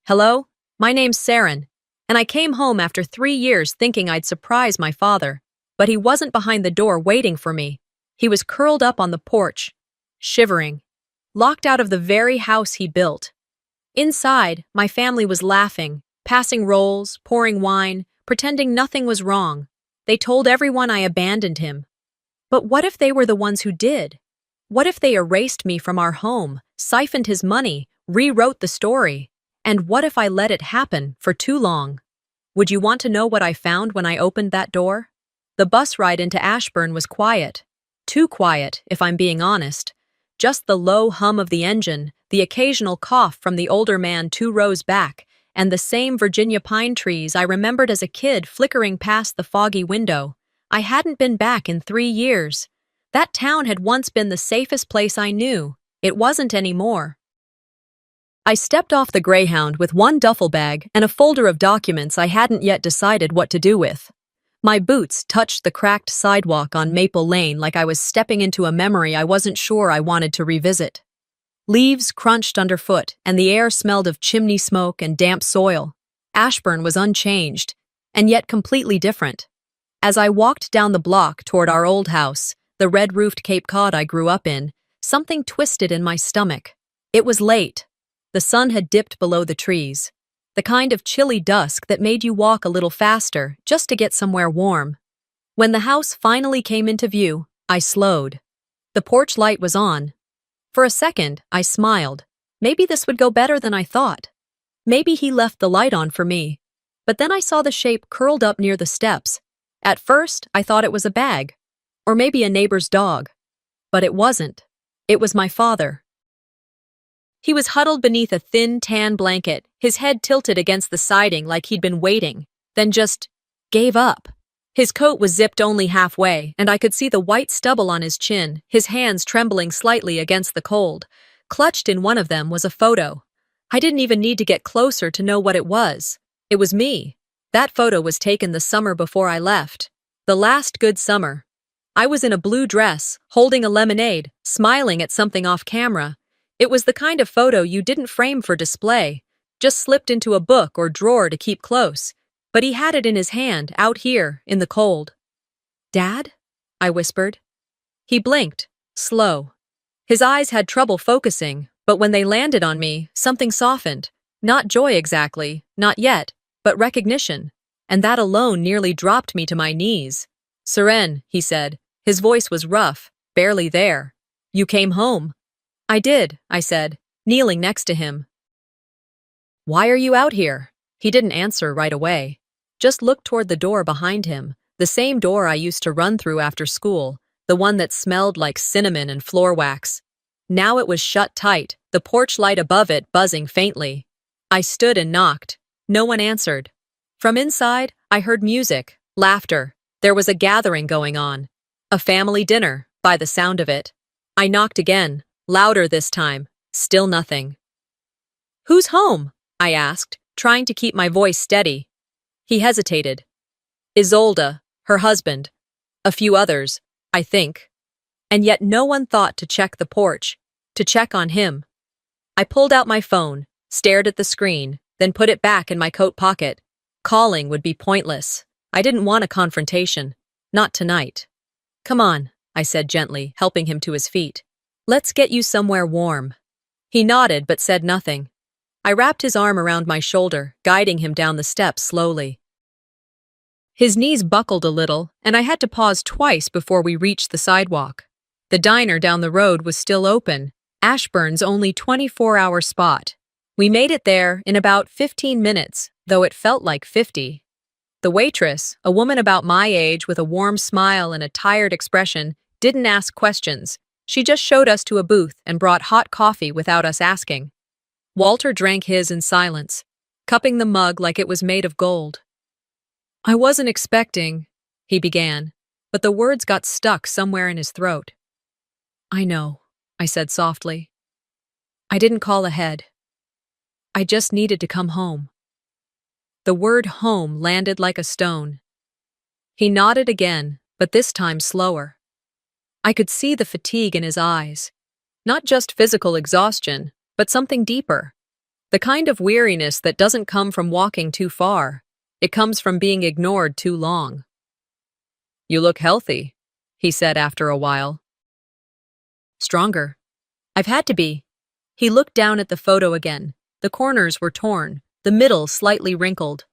Hello? My name's Saren, and I came home after 3 years thinking I'd surprise my father. But he wasn't behind the door waiting for me. He was curled up on the porch, shivering, locked out of the very house he built. Inside, my family was laughing, passing rolls, pouring wine, pretending nothing was wrong. They told everyone I abandoned him. But what if they were the ones who did? What if they erased me from our home, siphoned his money, rewrote the story? And what if I let it happen for too long? Would you want to know what I found when I opened that door? The bus ride into Ashburn was quiet. Too quiet, if I'm being honest. Just the low hum of the engine, the occasional cough from the older man 2 rows back, and the same Virginia pine trees I remembered as a kid flickering past the foggy window. I hadn't been back in 3 years. That town had once been the safest place I knew. It wasn't anymore. I stepped off the Greyhound with one duffel bag and a folder of documents I hadn't yet decided what to do with. My boots touched the cracked sidewalk on Maple Lane like I was stepping into a memory I wasn't sure I wanted to revisit. Leaves crunched underfoot, and the air smelled of chimney smoke and damp soil. Ashburn was unchanged, and yet completely different. As I walked down the block toward our old house, the red-roofed Cape Cod I grew up in, something twisted in my stomach. It was late. The sun had dipped below the trees. The kind of chilly dusk that made you walk a little faster just to get somewhere warm. When the house finally came into view, I slowed. The porch light was on. For a second, I smiled. Maybe this would go better than I thought. Maybe he left the light on for me. But then I saw the shape curled up near the steps. At first, I thought it was a bag. Or maybe a neighbor's dog. But it wasn't. It was my father. He was huddled beneath a thin, tan blanket, his head tilted against the siding like he'd been waiting, then just gave up. His coat was zipped only halfway, and I could see the white stubble on his chin, his hands trembling slightly against the cold. Clutched in one of them was a photo. I didn't even need to get closer to know what it was. It was me. That photo was taken the summer before I left. The last good summer. I was in a blue dress, holding a lemonade, smiling at something off camera. It was the kind of photo you didn't frame for display, just slipped into a book or drawer to keep close. But he had it in his hand, out here, in the cold. "Dad?" I whispered. He blinked, slow. His eyes had trouble focusing, but when they landed on me, something softened. Not joy exactly, not yet, but recognition. And that alone nearly dropped me to my knees. "Saren," he said. His voice was rough, barely there. "You came home." "I did," I said, kneeling next to him. "Why are you out here?" He didn't answer right away. Just looked toward the door behind him, the same door I used to run through after school, the one that smelled like cinnamon and floor wax. Now it was shut tight, the porch light above it buzzing faintly. I stood and knocked. No one answered. From inside, I heard music, laughter. There was a gathering going on. A family dinner, by the sound of it. I knocked again, louder this time. Still nothing. "Who's home?" I asked, trying to keep my voice steady. He hesitated. "Isolde, her husband. A few others, I think." And yet no one thought to check the porch, to check on him. I pulled out my phone, stared at the screen, then put it back in my coat pocket. Calling would be pointless. I didn't want a confrontation. Not tonight. "Come on," I said gently, helping him to his feet. "Let's get you somewhere warm." He nodded but said nothing. I wrapped his arm around my shoulder, guiding him down the steps slowly. His knees buckled a little, and I had to pause twice before we reached the sidewalk. The diner down the road was still open, Ashburn's only 24-hour spot. We made it there in about 15 minutes, though it felt like 50. The waitress, a woman about my age with a warm smile and a tired expression, didn't ask questions. She just showed us to a booth and brought hot coffee without us asking. Walter drank his in silence, cupping the mug like it was made of gold. "I wasn't expecting," he began, but the words got stuck somewhere in his throat. "I know," I said softly. "I didn't call ahead. I just needed to come home." The word home landed like a stone. He nodded again, but this time slower. I could see the fatigue in his eyes. Not just physical exhaustion, but something deeper. The kind of weariness that doesn't come from walking too far. It comes from being ignored too long. "You look healthy," he said after a while. "Stronger. I've had to be." He looked down at the photo again. The corners were torn, the middle slightly wrinkled.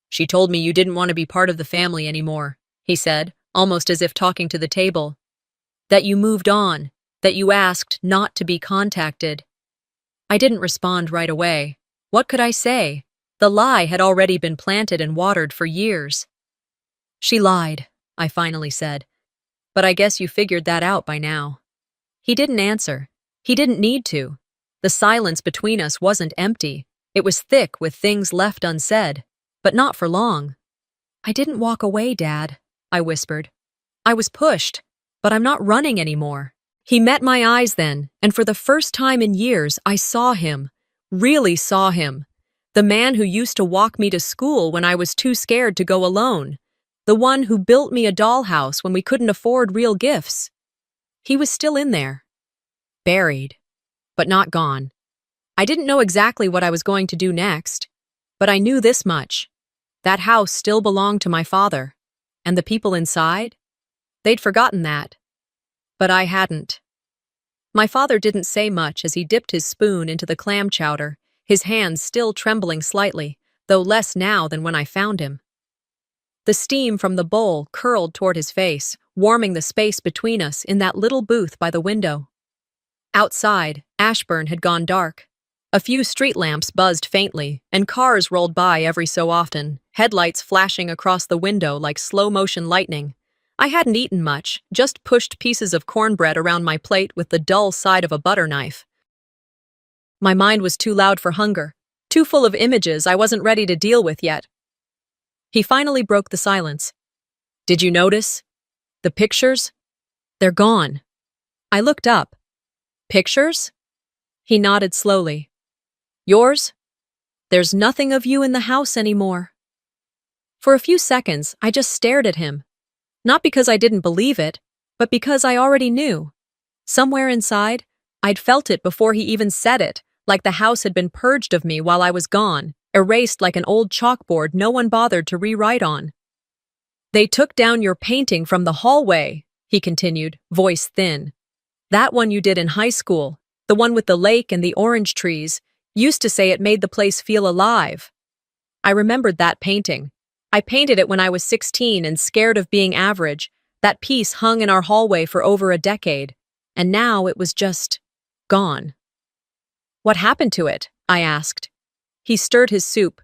"She told me you didn't want to be part of the family anymore," he said, almost as if talking to the table. "That you moved on, that you asked not to be contacted." I didn't respond right away. What could I say? The lie had already been planted and watered for years. "She lied," I finally said. "But I guess you figured that out by now." He didn't answer. He didn't need to. The silence between us wasn't empty. It was thick with things left unsaid, but not for long. "I didn't walk away, Dad," I whispered. "I was pushed, but I'm not running anymore." He met my eyes then, and for the first time in years, I saw him, really saw him. The man who used to walk me to school when I was too scared to go alone. The one who built me a dollhouse when we couldn't afford real gifts. He was still in there. Buried, but not gone. I didn't know exactly what I was going to do next, but I knew this much. That house still belonged to my father, and the people inside? They'd forgotten that. But I hadn't. My father didn't say much as he dipped his spoon into the clam chowder, his hands still trembling slightly, though less now than when I found him. The steam from the bowl curled toward his face, warming the space between us in that little booth by the window. Outside, Ashburn had gone dark. A few street lamps buzzed faintly, and cars rolled by every so often, headlights flashing across the window like slow-motion lightning. I hadn't eaten much, just pushed pieces of cornbread around my plate with the dull side of a butter knife. My mind was too loud for hunger, too full of images I wasn't ready to deal with yet. He finally broke the silence. "Did you notice? The pictures? They're gone." I looked up. "Pictures?" He nodded slowly. "Yours? There's nothing of you in the house anymore." For a few seconds, I just stared at him. Not because I didn't believe it, but because I already knew. Somewhere inside, I'd felt it before he even said it, like the house had been purged of me while I was gone, erased like an old chalkboard no one bothered to rewrite on. "They took down your painting from the hallway," he continued, voice thin. "That one you did in high school, the one with the lake and the orange trees, used to say it made the place feel alive." I remembered that painting. I painted it when I was 16 and scared of being average. That piece hung in our hallway for over a decade, and now it was just gone. "What happened to it?" I asked. He stirred his soup.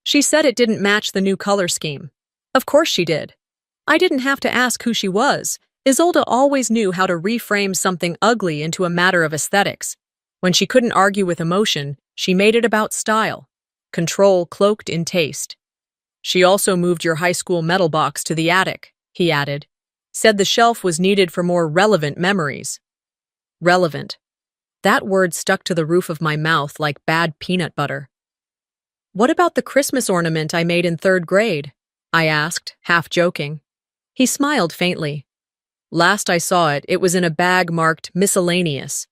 "She said it didn't match the new color scheme." Of course she did. I didn't have to ask who she was. Isolde always knew how to reframe something ugly into a matter of aesthetics. When she couldn't argue with emotion, she made it about style. Control cloaked in taste. "She also moved your high school metal box to the attic," he added. "Said the shelf was needed for more relevant memories." Relevant. That word stuck to the roof of my mouth like bad peanut butter. "What about the Christmas ornament I made in 3rd grade?" I asked, half joking. He smiled faintly. "Last I saw it, it was in a bag marked miscellaneous."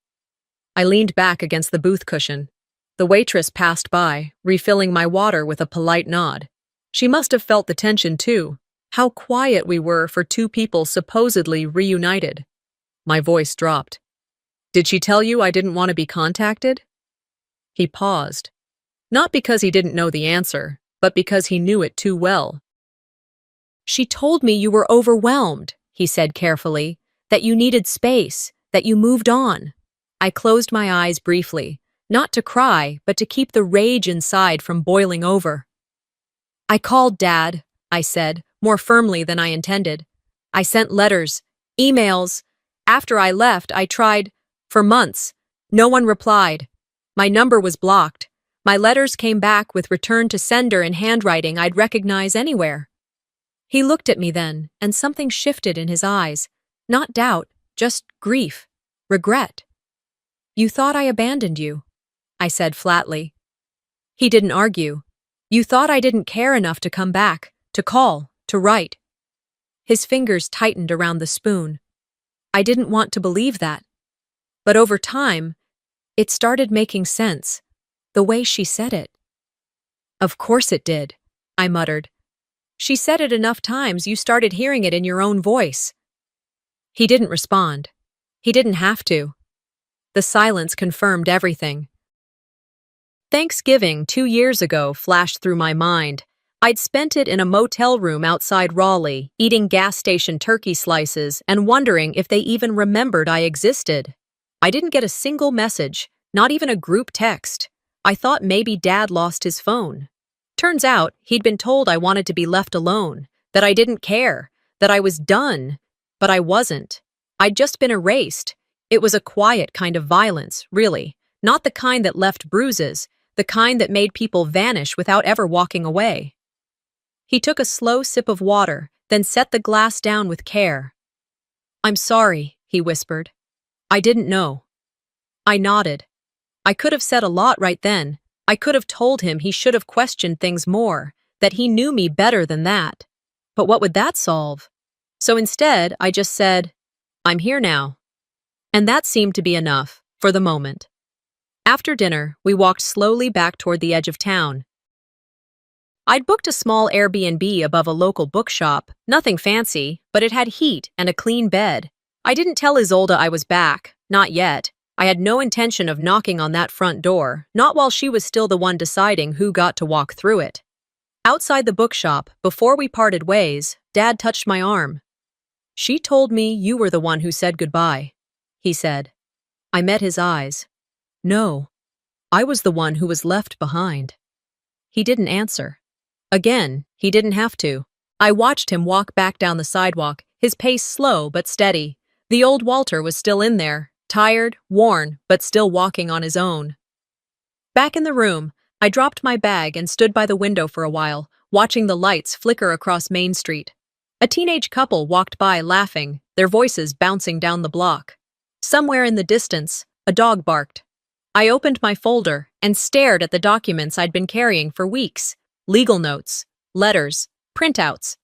I leaned back against the booth cushion. The waitress passed by, refilling my water with a polite nod. She must have felt the tension too. How quiet we were for two people supposedly reunited. My voice dropped. "Did she tell you I didn't want to be contacted?" He paused. Not because he didn't know the answer, but because he knew it too well. "She told me you were overwhelmed," he said carefully, "that you needed space, that you moved on." I closed my eyes briefly, not to cry, but to keep the rage inside from boiling over. "I called Dad," I said, more firmly than I intended. "I sent letters, emails. After I left, I tried, for months. No one replied. My number was blocked. My letters came back with return to sender in handwriting I'd recognize anywhere." He looked at me then, and something shifted in his eyes. Not doubt, just grief, regret. "You thought I abandoned you," I said flatly. He didn't argue. "You thought I didn't care enough to come back, to call, to write." His fingers tightened around the spoon. I didn't want to believe that. But over time, it started making sense. The way she said it. Of course it did, I muttered. She said it enough times you started hearing it in your own voice. He didn't respond. He didn't have to. The silence confirmed everything. Thanksgiving 2 years ago flashed through my mind. I'd spent it in a motel room outside Raleigh, eating gas station turkey slices and wondering if they even remembered I existed. I didn't get a single message, not even a group text. I thought maybe Dad lost his phone. Turns out he'd been told I wanted to be left alone, that I didn't care, that I was done. But I wasn't. I'd just been erased. It was a quiet kind of violence, really, not the kind that left bruises, the kind that made people vanish without ever walking away. He took a slow sip of water, then set the glass down with care. "I'm sorry," he whispered. "I didn't know." I nodded. I could have said a lot right then. I could have told him he should have questioned things more, that he knew me better than that. But what would that solve? So instead, I just said, "I'm here now." And that seemed to be enough, for the moment. After dinner, we walked slowly back toward the edge of town. I'd booked a small Airbnb above a local bookshop, nothing fancy, but it had heat and a clean bed. I didn't tell Isolde I was back, not yet. I had no intention of knocking on that front door, not while she was still the one deciding who got to walk through it. Outside the bookshop, before we parted ways, Dad touched my arm. "She told me you were the one who said goodbye," he said. I met his eyes. No, I was the one who was left behind. He didn't answer. Again, he didn't have to. I watched him walk back down the sidewalk, his pace slow but steady. The old Walter was still in there, tired, worn, but still walking on his own. Back in the room, I dropped my bag and stood by the window for a while, watching the lights flicker across Main Street. A teenage couple walked by laughing, their voices bouncing down the block. Somewhere in the distance, a dog barked. I opened my folder and stared at the documents I'd been carrying for weeks. Legal notes, letters, printouts.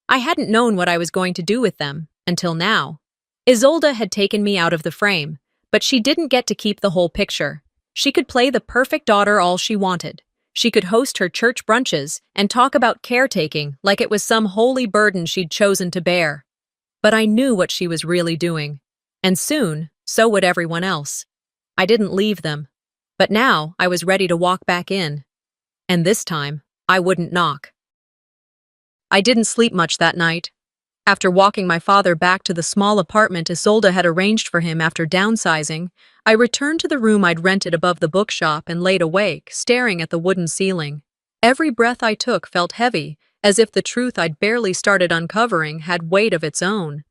I hadn't known what I was going to do with them, until now. Isolde had taken me out of the frame, but she didn't get to keep the whole picture. She could play the perfect daughter all she wanted. She could host her church brunches and talk about caretaking like it was some holy burden she'd chosen to bear. But I knew what she was really doing. And soon, so would everyone else. I didn't leave them. But now I was ready to walk back in. And this time, I wouldn't knock. I didn't sleep much that night. After walking my father back to the small apartment Isolde had arranged for him after downsizing, I returned to the room I'd rented above the bookshop and laid awake, staring at the wooden ceiling. Every breath I took felt heavy, as if the truth I'd barely started uncovering had weight of its own.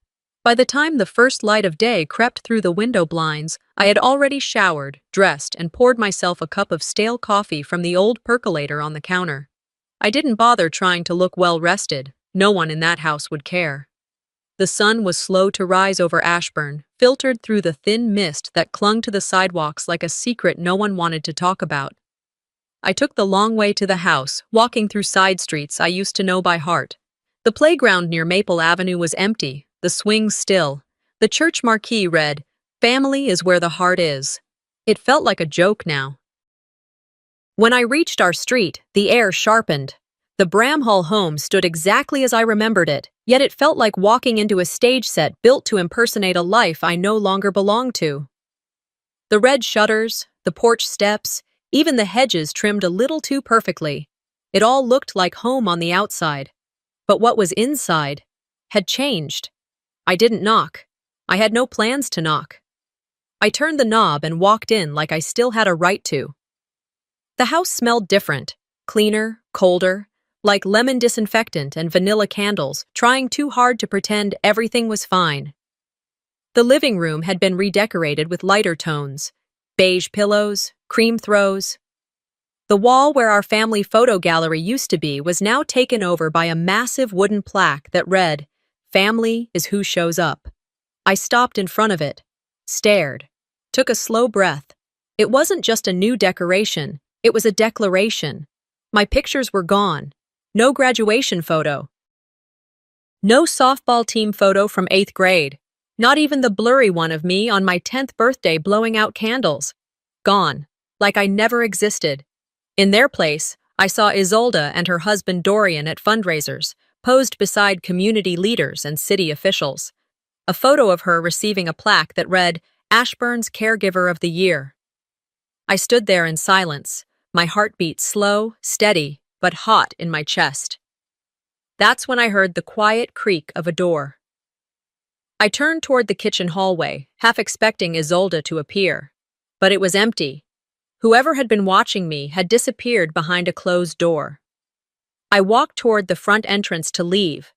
By the time the first light of day crept through the window blinds, I had already showered, dressed, and poured myself a cup of stale coffee from the old percolator on the counter. I didn't bother trying to look well-rested. No one in that house would care. The sun was slow to rise over Ashburn, filtered through the thin mist that clung to the sidewalks like a secret no one wanted to talk about. I took the long way to the house, walking through side streets I used to know by heart. The playground near Maple Avenue was empty, the swings still. The church marquee read, "Family is where the heart is." It felt like a joke now. When I reached our street, the air sharpened. The Bramhall home stood exactly as I remembered it, yet it felt like walking into a stage set built to impersonate a life I no longer belonged to. The red shutters, the porch steps, even the hedges trimmed a little too perfectly. It all looked like home on the outside. But what was inside had changed. I didn't knock. I had no plans to knock. I turned the knob and walked in like I still had a right to. The house smelled different, cleaner, colder, like lemon disinfectant and vanilla candles, trying too hard to pretend everything was fine. The living room had been redecorated with lighter tones, beige pillows, cream throws. The wall where our family photo gallery used to be was now taken over by a massive wooden plaque that read, "Family is who shows up." I stopped in front of it, stared, took a slow breath. It wasn't just a new decoration, it was a declaration. My pictures were gone. No graduation photo. No softball team photo from 8th grade. Not even the blurry one of me on my 10th birthday blowing out candles. Gone. Like I never existed. In their place, I saw Isolde and her husband Dorian at fundraisers, posed beside community leaders and city officials. A photo of her receiving a plaque that read, Ashburn's Caregiver of the Year. I stood there in silence, my heartbeat slow, steady, but hot in my chest. That's when I heard the quiet creak of a door. I turned toward the kitchen hallway, half expecting Isolde to appear. But it was empty. Whoever had been watching me had disappeared behind a closed door. I walked toward the front entrance to leave.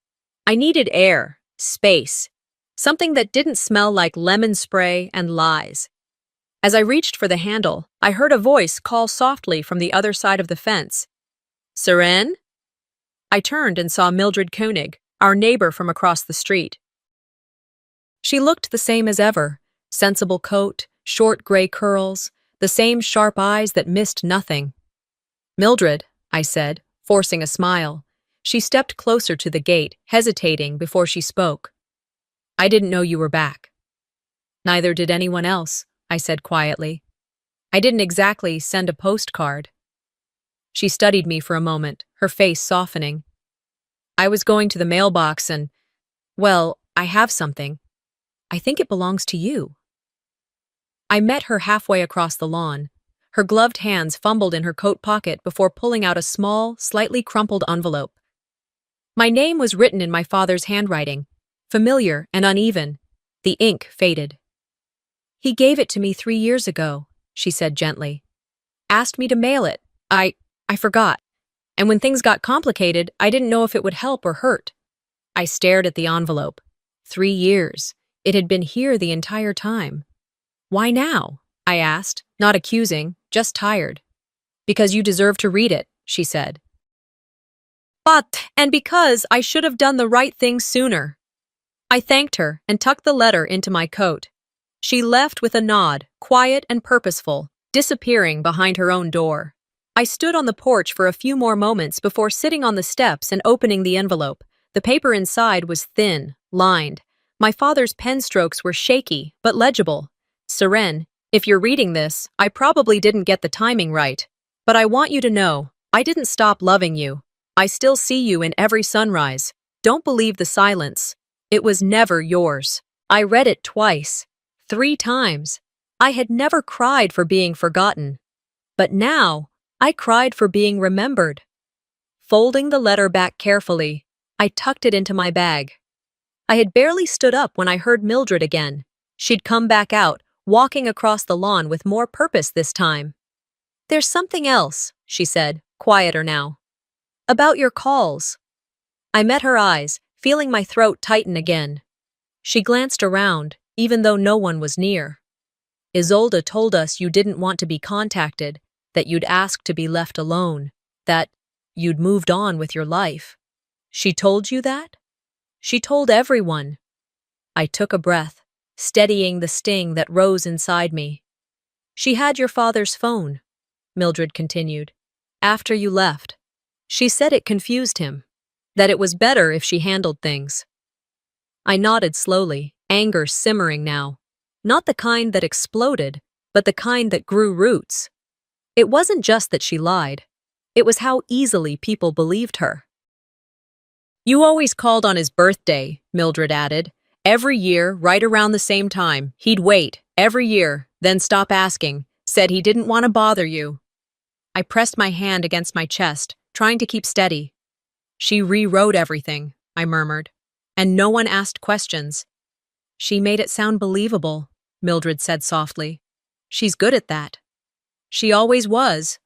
I needed air, space, something that didn't smell like lemon spray and lies. As I reached for the handle, I heard a voice call softly from the other side of the fence. Seren? I turned and saw Mildred Koenig, our neighbor from across the street. She looked the same as ever, sensible coat, short gray curls, the same sharp eyes that missed nothing. Mildred, I said, forcing a smile. She stepped closer to the gate, hesitating before she spoke. I didn't know you were back. Neither did anyone else, I said quietly. I didn't exactly send a postcard. She studied me for a moment, her face softening. I was going to the mailbox and, well, I have something. I think it belongs to you. I met her halfway across the lawn. Her gloved hands fumbled in her coat pocket before pulling out a small, slightly crumpled envelope. My name was written in my father's handwriting, familiar and uneven. The ink faded. He gave it to me 3 years ago, she said gently. Asked me to mail it. I forgot. And when things got complicated, I didn't know if it would help or hurt. I stared at the envelope. 3 years. It had been here the entire time. Why now? I asked, not accusing, just tired. Because you deserve to read it, she said. And because I should have done the right thing sooner. I thanked her and tucked the letter into my coat. She left with a nod, quiet and purposeful, disappearing behind her own door. I stood on the porch for a few more moments before sitting on the steps and opening the envelope. The paper inside was thin, lined. My father's pen strokes were shaky, but legible. Seren, if you're reading this, I probably didn't get the timing right. But I want you to know, I didn't stop loving you. I still see you in every sunrise. Don't believe the silence. It was never yours. I read it twice. 3 times. I had never cried for being forgotten. But now, I cried for being remembered. Folding the letter back carefully, I tucked it into my bag. I had barely stood up when I heard Mildred again. She'd come back out, walking across the lawn with more purpose this time. There's something else, she said, quieter now. About your calls. I met her eyes, feeling my throat tighten again. She glanced around, even though no one was near. Isolde told us you didn't want to be contacted, that you'd asked to be left alone, that you'd moved on with your life. She told you that? She told everyone. I took a breath, steadying the sting that rose inside me. She had your father's phone, Mildred continued, after you left. She said it confused him, that it was better if she handled things. I nodded slowly, anger simmering now. Not the kind that exploded, but the kind that grew roots. It wasn't just that she lied. It was how easily people believed her. You always called on his birthday, Mildred added. Every year, right around the same time, he'd wait, every year, then stop asking, said he didn't want to bother you. I pressed my hand against my chest, trying to keep steady. She rewrote everything, I murmured, and no one asked questions. She made it sound believable, Mildred said softly. She's good at that. She always was.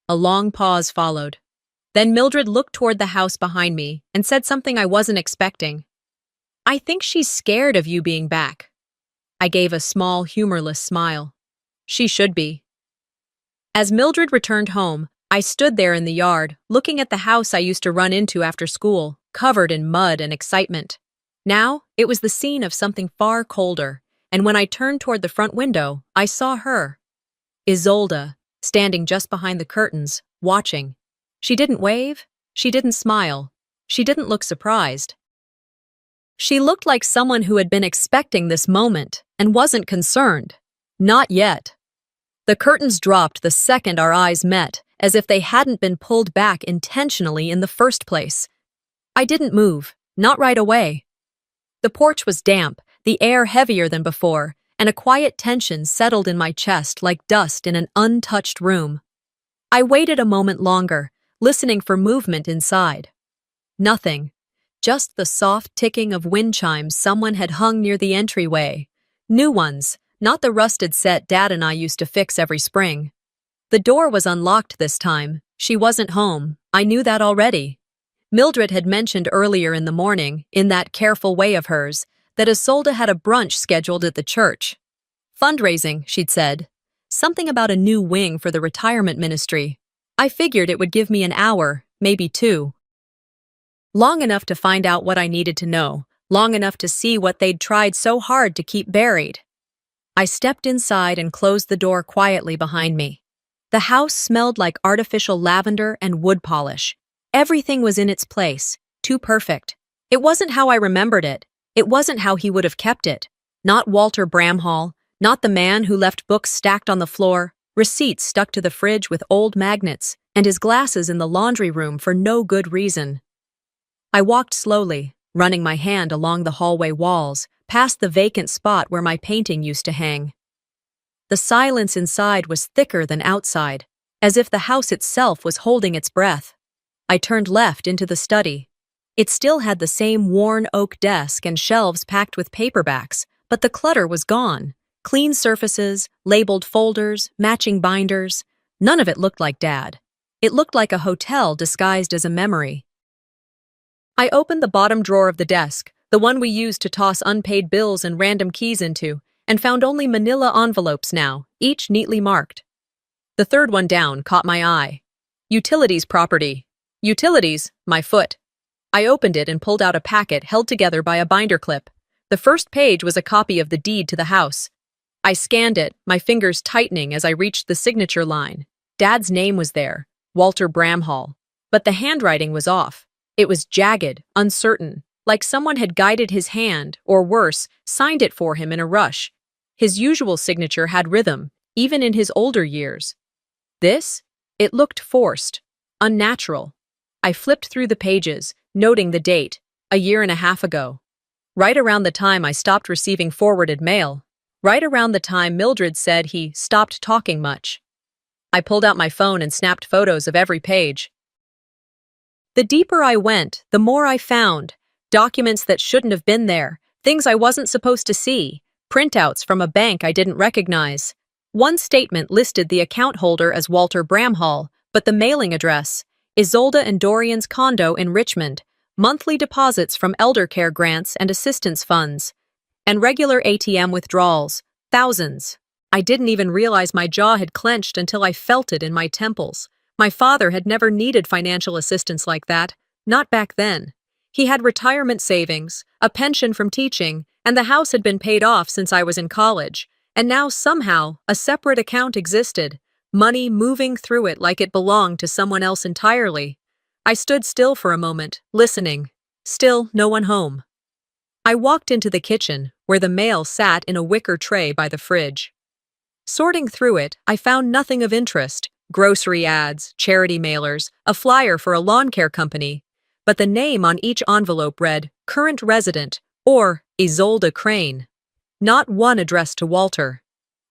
A long pause followed. Then Mildred looked toward the house behind me and said something I wasn't expecting. I think she's scared of you being back. I gave a small, humorless smile. She should be. As Mildred returned home, I stood there in the yard, looking at the house I used to run into after school, covered in mud and excitement. Now, it was the scene of something far colder, and when I turned toward the front window, I saw her. Isolde, standing just behind the curtains, watching. She didn't wave, she didn't smile, she didn't look surprised. She looked like someone who had been expecting this moment and wasn't concerned. Not yet. The curtains dropped the second our eyes met, as if they hadn't been pulled back intentionally in the first place. I didn't move, not right away. The porch was damp, the air heavier than before, and a quiet tension settled in my chest like dust in an untouched room. I waited a moment longer, listening for movement inside. Nothing. Just the soft ticking of wind chimes someone had hung near the entryway. New ones, not the rusted set Dad and I used to fix every spring. The door was unlocked this time. She wasn't home. I knew that already. Mildred had mentioned earlier in the morning, in that careful way of hers, that Isolde had a brunch scheduled at the church. Fundraising, she'd said. Something about a new wing for the retirement ministry. I figured it would give me an hour, maybe two. Long enough to find out what I needed to know, long enough to see what they'd tried so hard to keep buried. I stepped inside and closed the door quietly behind me. The house smelled like artificial lavender and wood polish. Everything was in its place, too perfect. It wasn't how I remembered it. It wasn't how he would have kept it. Not Walter Bramhall, not the man who left books stacked on the floor, receipts stuck to the fridge with old magnets, and his glasses in the laundry room for no good reason. I walked slowly, running my hand along the hallway walls, past the vacant spot where my painting used to hang. The silence inside was thicker than outside, as if the house itself was holding its breath. I turned left into the study. It still had the same worn oak desk and shelves packed with paperbacks, but the clutter was gone. Clean surfaces, labeled folders, matching binders. None of it looked like Dad. It looked like a hotel disguised as a memory. I opened the bottom drawer of the desk, the one we used to toss unpaid bills and random keys into, and found only manila envelopes now, each neatly marked. The third one down caught my eye. Utilities property. Utilities, my foot. I opened it and pulled out a packet held together by a binder clip. The first page was a copy of the deed to the house. I scanned it, my fingers tightening as I reached the signature line. Dad's name was there, Walter Bramhall. But the handwriting was off. It was jagged, uncertain, like someone had guided his hand, or worse, signed it for him in a rush. His usual signature had rhythm, even in his older years. This? It looked forced, unnatural. I flipped through the pages, noting the date, 1.5 years ago. Right around the time I stopped receiving forwarded mail. Right around the time Mildred said he stopped talking much. I pulled out my phone and snapped photos of every page. The deeper I went, the more I found. Documents that shouldn't have been there, things I wasn't supposed to see, printouts from a bank I didn't recognize. One statement listed the account holder as Walter Bramhall, but the mailing address, Isolde and Dorian's condo in Richmond, monthly deposits from elder care grants and assistance funds, and regular ATM withdrawals, thousands. I didn't even realize my jaw had clenched until I felt it in my temples. My father had never needed financial assistance like that, not back then. He had retirement savings, a pension from teaching, and the house had been paid off since I was in college. And now somehow, a separate account existed, money moving through it like it belonged to someone else entirely. I stood still for a moment, listening. Still no one home. I walked into the kitchen, where the mail sat in a wicker tray by the fridge. Sorting through it, I found nothing of interest. Grocery ads, charity mailers, a flyer for a lawn care company. But the name on each envelope read, Current Resident, or Isolde Crane. Not one addressed to Walter.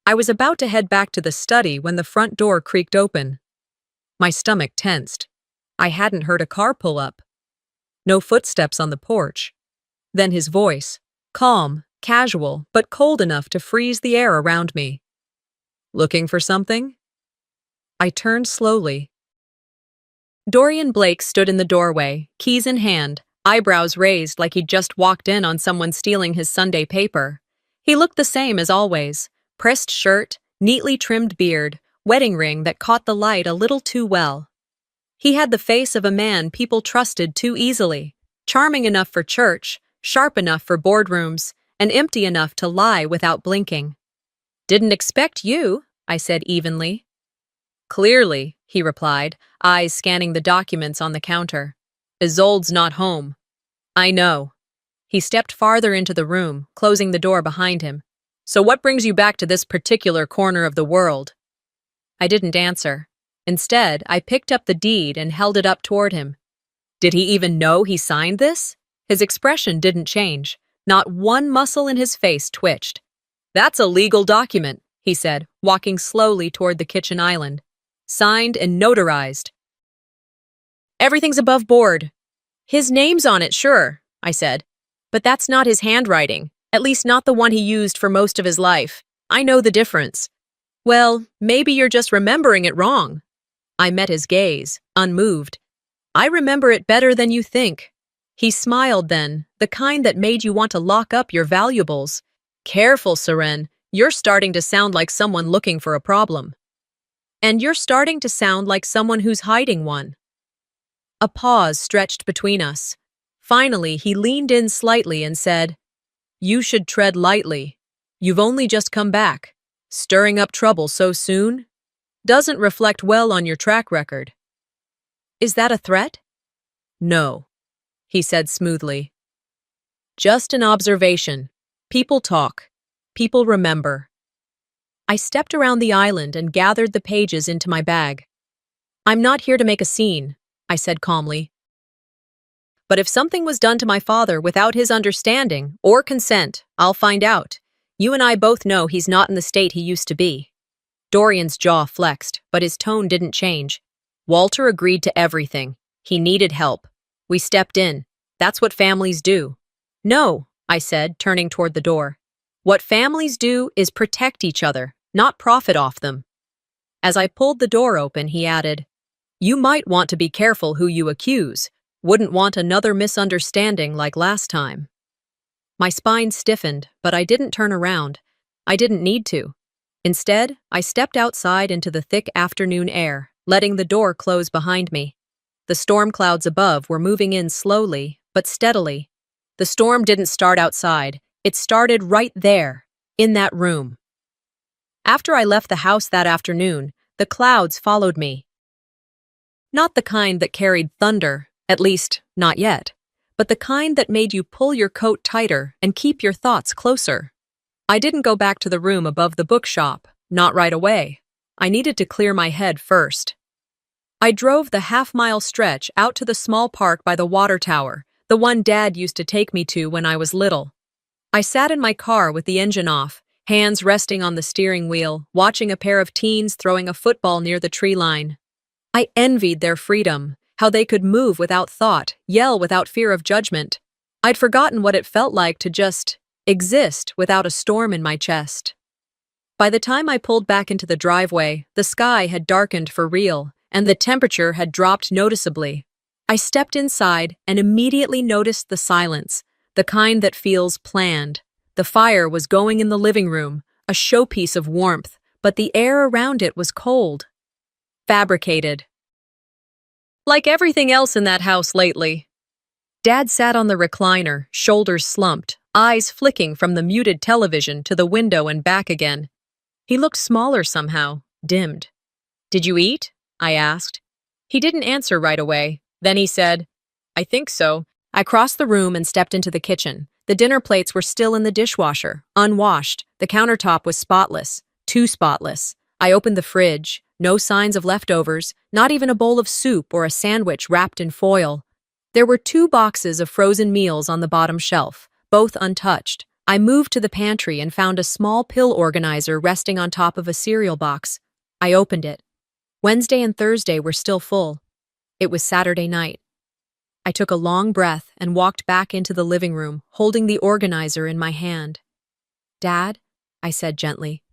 I was about to head back to the study when the front door creaked open. My stomach tensed. I hadn't heard a car pull up. No footsteps on the porch. Then his voice, calm, casual, but cold enough to freeze the air around me. Looking for something? I turned slowly. Dorian Blake stood in the doorway, keys in hand, eyebrows raised like he'd just walked in on someone stealing his Sunday paper. He looked the same as always, pressed shirt, neatly trimmed beard, wedding ring that caught the light a little too well. He had the face of a man people trusted too easily, charming enough for church, sharp enough for boardrooms, and empty enough to lie without blinking. "Didn't expect you," I said evenly. "Clearly," he replied, eyes scanning the documents on the counter. "Isolde's not home." "I know." He stepped farther into the room, closing the door behind him. "So what brings you back to this particular corner of the world?" I didn't answer. Instead, I picked up the deed and held it up toward him. Did he even know he signed this? His expression didn't change. Not one muscle in his face twitched. That's a legal document, he said, walking slowly toward the kitchen island. Signed and notarized. Everything's above board. His name's on it, sure, I said. But that's not his handwriting, at least not the one he used for most of his life. I know the difference. Well, maybe you're just remembering it wrong. I met his gaze, unmoved. I remember it better than you think. He smiled then, the kind that made you want to lock up your valuables. Careful, Seren. You're starting to sound like someone looking for a problem. And you're starting to sound like someone who's hiding one. A pause stretched between us. Finally, he leaned in slightly and said, You should tread lightly. You've only just come back. Stirring up trouble so soon? Doesn't reflect well on your track record. Is that a threat? No, he said smoothly. Just an observation. People talk. People remember. I stepped around the island and gathered the pages into my bag. I'm not here to make a scene, I said calmly. But if something was done to my father without his understanding or consent, I'll find out. You and I both know he's not in the state he used to be. Dorian's jaw flexed, but his tone didn't change. Walter agreed to everything. He needed help. We stepped in. That's what families do. No, I said, turning toward the door. What families do is protect each other, not profit off them. As I pulled the door open, he added, You might want to be careful who you accuse. Wouldn't want another misunderstanding like last time. My spine stiffened, but I didn't turn around. I didn't need to. Instead, I stepped outside into the thick afternoon air, letting the door close behind me. The storm clouds above were moving in slowly, but steadily. The storm didn't start outside. It started right there, in that room. After I left the house that afternoon, the clouds followed me. Not the kind that carried thunder, at least, not yet, but the kind that made you pull your coat tighter and keep your thoughts closer. I didn't go back to the room above the bookshop, not right away. I needed to clear my head first. I drove the half-mile stretch out to the small park by the water tower, the one Dad used to take me to when I was little. I sat in my car with the engine off, hands resting on the steering wheel, watching a pair of teens throwing a football near the tree line. I envied their freedom, how they could move without thought, yell without fear of judgment. I'd forgotten what it felt like to just exist without a storm in my chest. By the time I pulled back into the driveway, the sky had darkened for real, and the temperature had dropped noticeably. I stepped inside and immediately noticed the silence, the kind that feels planned. The fire was going in the living room, a showpiece of warmth, but the air around it was cold. Fabricated. Like everything else in that house lately. Dad sat on the recliner, shoulders slumped, eyes flicking from the muted television to the window and back again. He looked smaller somehow, dimmed. Did you eat? I asked. He didn't answer right away. Then he said, I think so. I crossed the room and stepped into the kitchen. The dinner plates were still in the dishwasher, unwashed. The countertop was spotless, too spotless. I opened the fridge. No signs of leftovers, not even a bowl of soup or a sandwich wrapped in foil. There were 2 boxes of frozen meals on the bottom shelf, both untouched. I moved to the pantry and found a small pill organizer resting on top of a cereal box. I opened it. Wednesday and Thursday were still full. It was Saturday night. I took a long breath and walked back into the living room, holding the organizer in my hand. Dad, I said gently,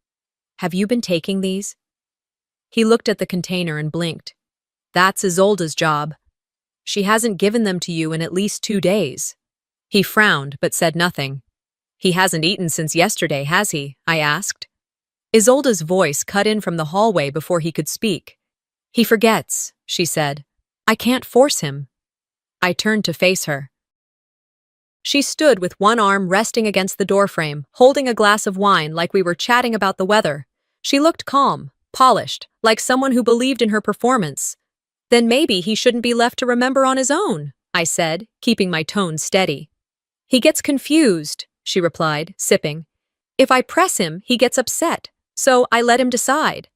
have you been taking these? He looked at the container and blinked. That's Isolde's job. She hasn't given them to you in at least 2 days. He frowned but said nothing. He hasn't eaten since yesterday, has he? I asked. Isolde's voice cut in from the hallway before he could speak. He forgets, she said. I can't force him. I turned to face her. She stood with one arm resting against the doorframe, holding a glass of wine like we were chatting about the weather. She looked calm, polished, like someone who believed in her performance. Then maybe he shouldn't be left to remember on his own, I said, keeping my tone steady. He gets confused, she replied, sipping. If I press him, he gets upset, so I let him decide.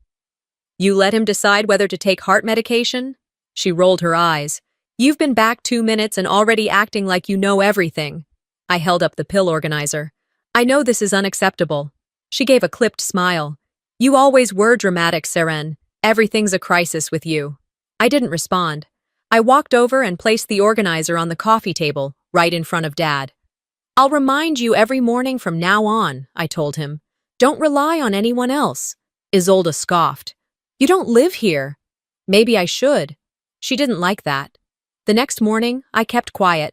You let him decide whether to take heart medication? She rolled her eyes. You've been back 2 minutes and already acting like you know everything. I held up the pill organizer. I know this is unacceptable. She gave a clipped smile. You always were dramatic, Seren. Everything's a crisis with you. I didn't respond. I walked over and placed the organizer on the coffee table, right in front of Dad. I'll remind you every morning from now on, I told him. Don't rely on anyone else. Isolde scoffed. You don't live here. Maybe I should. She didn't like that. The next morning, I kept quiet.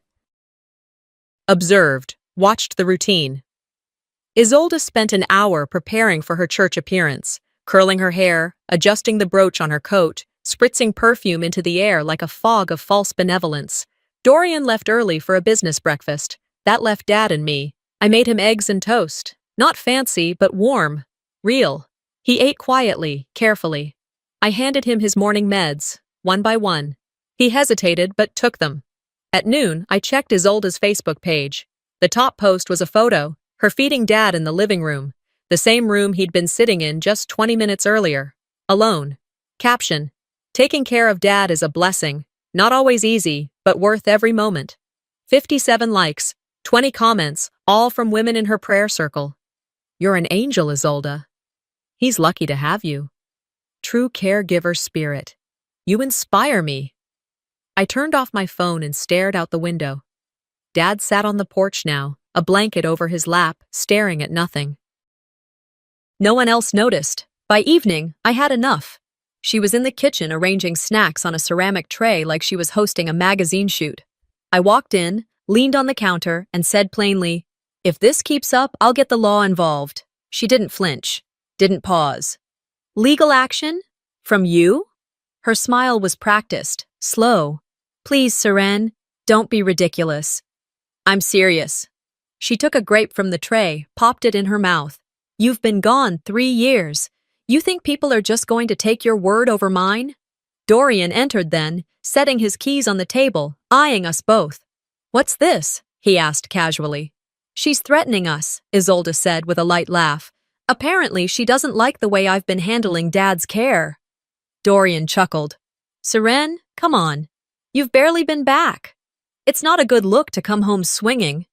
Observed, watched the routine. Isolde spent an hour preparing for her church appearance, curling her hair, adjusting the brooch on her coat, spritzing perfume into the air like a fog of false benevolence. Dorian left early for a business breakfast. That left Dad and me. I made him eggs and toast. Not fancy, but warm. Real. He ate quietly, carefully. I handed him his morning meds, one by one. He hesitated, but took them. At noon, I checked Isolde's Facebook page. The top post was a photo, her feeding Dad in the living room, the same room he'd been sitting in just 20 minutes earlier. Alone. Caption: Taking care of Dad is a blessing, not always easy, but worth every moment. 57 likes, 20 comments, all from women in her prayer circle. You're an angel, Isolde. He's lucky to have you. True caregiver spirit. You inspire me. I turned off my phone and stared out the window. Dad sat on the porch now, a blanket over his lap, staring at nothing. No one else noticed. By evening, I had enough. She was in the kitchen arranging snacks on a ceramic tray like she was hosting a magazine shoot. I walked in, leaned on the counter, and said plainly, "If this keeps up, I'll get the law involved." She didn't flinch, didn't pause. Legal action? From you? Her smile was practiced, slow. Please, Seren, don't be ridiculous. I'm serious. She took a grape from the tray, popped it in her mouth. You've been gone 3 years. You think people are just going to take your word over mine? Dorian entered then, setting his keys on the table, eyeing us both. What's this? He asked casually. She's threatening us, Isolde said with a light laugh. Apparently, she doesn't like the way I've been handling Dad's care. Dorian chuckled. Seren, come on. You've barely been back. It's not a good look to come home swinging.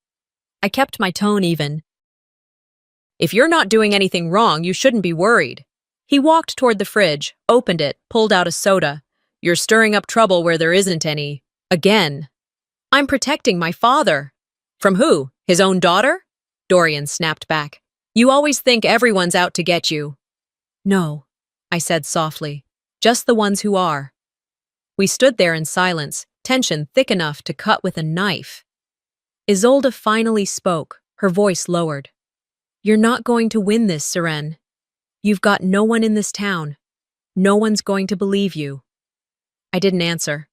I kept my tone even. If you're not doing anything wrong, you shouldn't be worried. He walked toward the fridge, opened it, pulled out a soda. You're stirring up trouble where there isn't any. Again. I'm protecting my father. From who? His own daughter? Dorian snapped back. You always think everyone's out to get you. No, I said softly. Just the ones who are. We stood there in silence, tension thick enough to cut with a knife. Isolde finally spoke, her voice lowered. You're not going to win this, Seren. You've got no one in this town. No one's going to believe you. I didn't answer.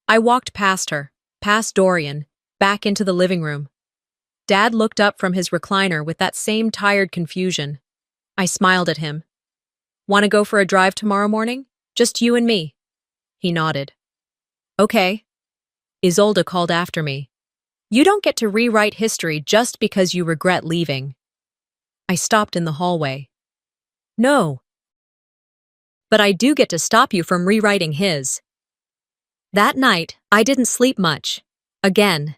I walked past her, past Dorian, back into the living room. Dad looked up from his recliner with that same tired confusion. I smiled at him. Want to go for a drive tomorrow morning? Just you and me. He nodded. Okay. Isolde called after me. You don't get to rewrite history just because you regret leaving. I stopped in the hallway. No. But I do get to stop you from rewriting his. That night, I didn't sleep much. Again.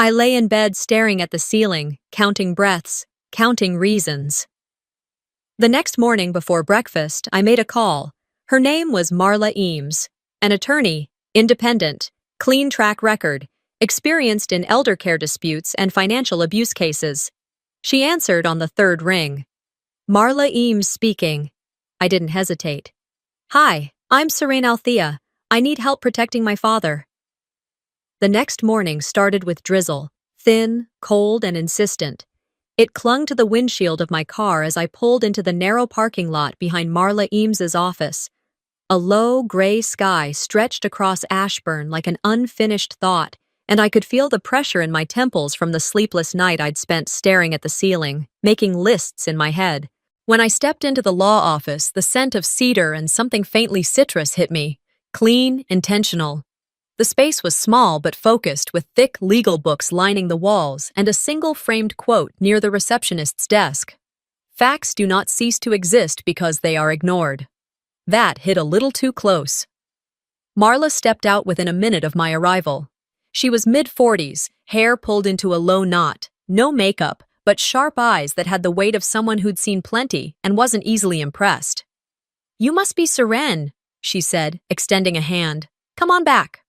I lay in bed staring at the ceiling, counting breaths, counting reasons. The next morning before breakfast, I made a call. Her name was Marla Eames, an attorney, independent, clean track record, experienced in elder care disputes and financial abuse cases. She answered on the third ring. Marla Eames speaking. I didn't hesitate. Hi, I'm Serene Althea. I need help protecting my father. The next morning started with drizzle, thin, cold, and insistent. It clung to the windshield of my car as I pulled into the narrow parking lot behind Marla Eames's office. A low, gray sky stretched across Ashburn like an unfinished thought, and I could feel the pressure in my temples from the sleepless night I'd spent staring at the ceiling, making lists in my head. When I stepped into the law office, the scent of cedar and something faintly citrus hit me. Clean, intentional. The space was small but focused, with thick legal books lining the walls and a single framed quote near the receptionist's desk. Facts do not cease to exist because they are ignored. That hit a little too close. Marla stepped out within a minute of my arrival. She was mid-40s, hair pulled into a low knot, no makeup, but sharp eyes that had the weight of someone who'd seen plenty and wasn't easily impressed. "You must be Seren," she said, extending a hand. "Come on back."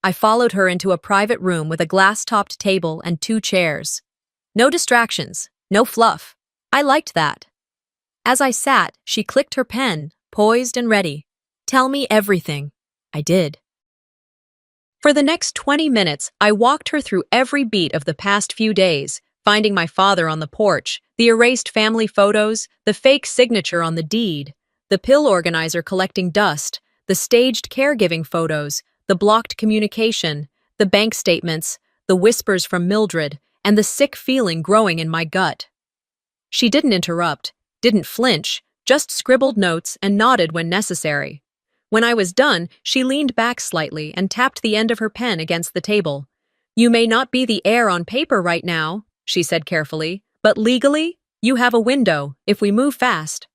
I followed her into a private room with a glass-topped table and 2 chairs. No distractions, no fluff. I liked that. As I sat, she clicked her pen, poised and ready. "Tell me everything." I did. For the next 20 minutes, I walked her through every beat of the past few days, finding my father on the porch, the erased family photos, the fake signature on the deed, the pill organizer collecting dust, the staged caregiving photos, the blocked communication, the bank statements, the whispers from Mildred, and the sick feeling growing in my gut. She didn't interrupt, didn't flinch, just scribbled notes and nodded when necessary. When I was done, she leaned back slightly and tapped the end of her pen against the table. "You may not be the heir on paper right now," she said carefully, "but legally, you have a window, if we move fast."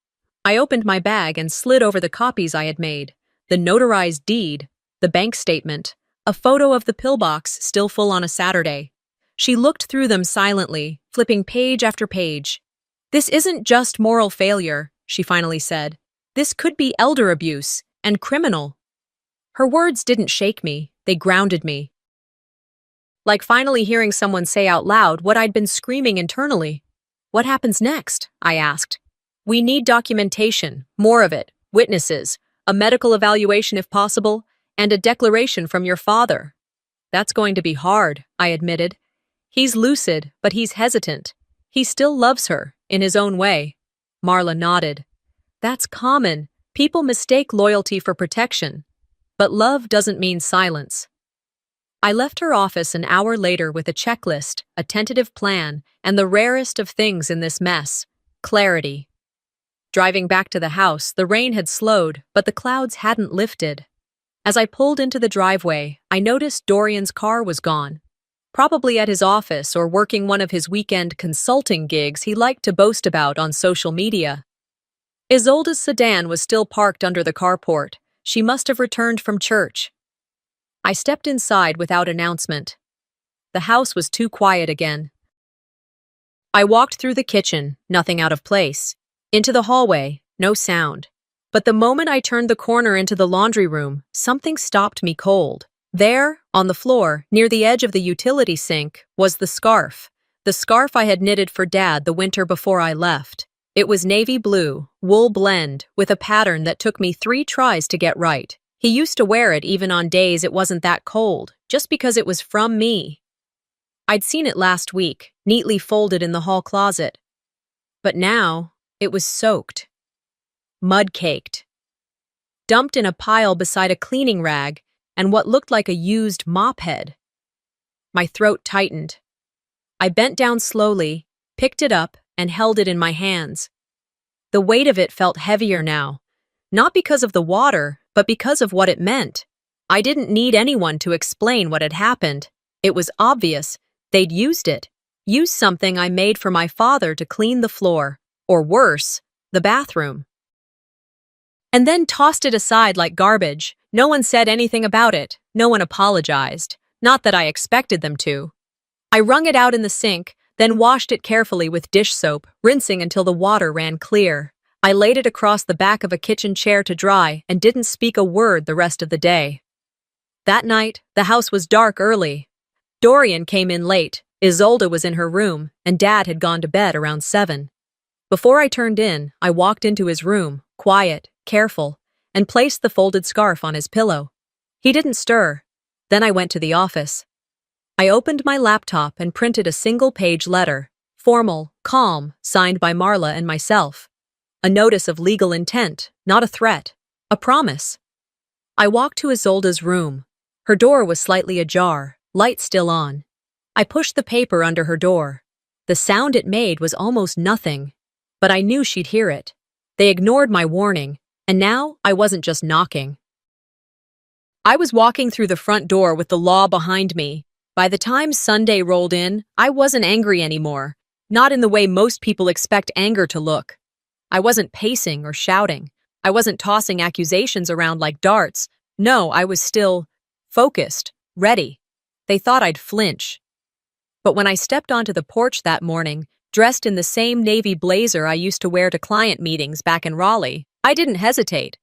I opened my bag and slid over the copies I had made, the notarized deed, the bank statement, a photo of the pillbox still full on a Saturday. She looked through them silently, flipping page after page. "This isn't just moral failure," she finally said. "This could be elder abuse, and criminal." Her words didn't shake me, they grounded me. Like finally hearing someone say out loud what I'd been screaming internally. "What happens next?" I asked. "We need documentation, more of it, witnesses, a medical evaluation if possible, and a declaration from your father." "That's going to be hard," I admitted. "He's lucid, but he's hesitant. He still loves her, in his own way." Marla nodded. "That's common. People mistake loyalty for protection. But love doesn't mean silence." I left her office an hour later with a checklist, a tentative plan, and the rarest of things in this mess: clarity. Driving back to the house, the rain had slowed, but the clouds hadn't lifted. As I pulled into the driveway, I noticed Dorian's car was gone. Probably at his office or working one of his weekend consulting gigs he liked to boast about on social media. Isolde's sedan was still parked under the carport. She must have returned from church. I stepped inside without announcement. The house was too quiet again. I walked through the kitchen, nothing out of place. Into the hallway, no sound. But the moment I turned the corner into the laundry room, something stopped me cold. There, on the floor, near the edge of the utility sink, was the scarf I had knitted for Dad the winter before I left. It was navy blue, wool blend, with a pattern that took me 3 tries to get right. He used to wear it even on days it wasn't that cold, just because it was from me. I'd seen it last week, neatly folded in the hall closet. But now, it was soaked. Mud-caked. Dumped in a pile beside a cleaning rag and what looked like a used mop head. My throat tightened. I bent down slowly, picked it up, and held it in my hands. The weight of it felt heavier now, not because of the water, but because of what it meant. I didn't need anyone to explain what had happened. It was obvious. They'd used it. Used something I made for my father to clean the floor, or worse, the bathroom. And then tossed it aside like garbage. No one said anything about it. No one apologized. Not that I expected them to. I wrung it out in the sink, then washed it carefully with dish soap, rinsing until the water ran clear. I laid it across the back of a kitchen chair to dry and didn't speak a word the rest of the day. That night, the house was dark early. Dorian came in late, Isolde was in her room, and Dad had gone to bed around 7. Before I turned in, I walked into his room, quiet, careful, and placed the folded scarf on his pillow. He didn't stir. Then I went to the office. I opened my laptop and printed a single-page letter, formal, calm, signed by Marla and myself. A notice of legal intent, not a threat, a promise. I walked to Isolde's room. Her door was slightly ajar, light still on. I pushed the paper under her door. The sound it made was almost nothing, but I knew she'd hear it. They ignored my warning, and now I wasn't just knocking. I was walking through the front door with the law behind me. By the time Sunday rolled in, I wasn't angry anymore, not in the way most people expect anger to look. I wasn't pacing or shouting. I wasn't tossing accusations around like darts. No, I was still focused, ready. They thought I'd flinch. But when I stepped onto the porch that morning, dressed in the same navy blazer I used to wear to client meetings back in Raleigh, I didn't hesitate.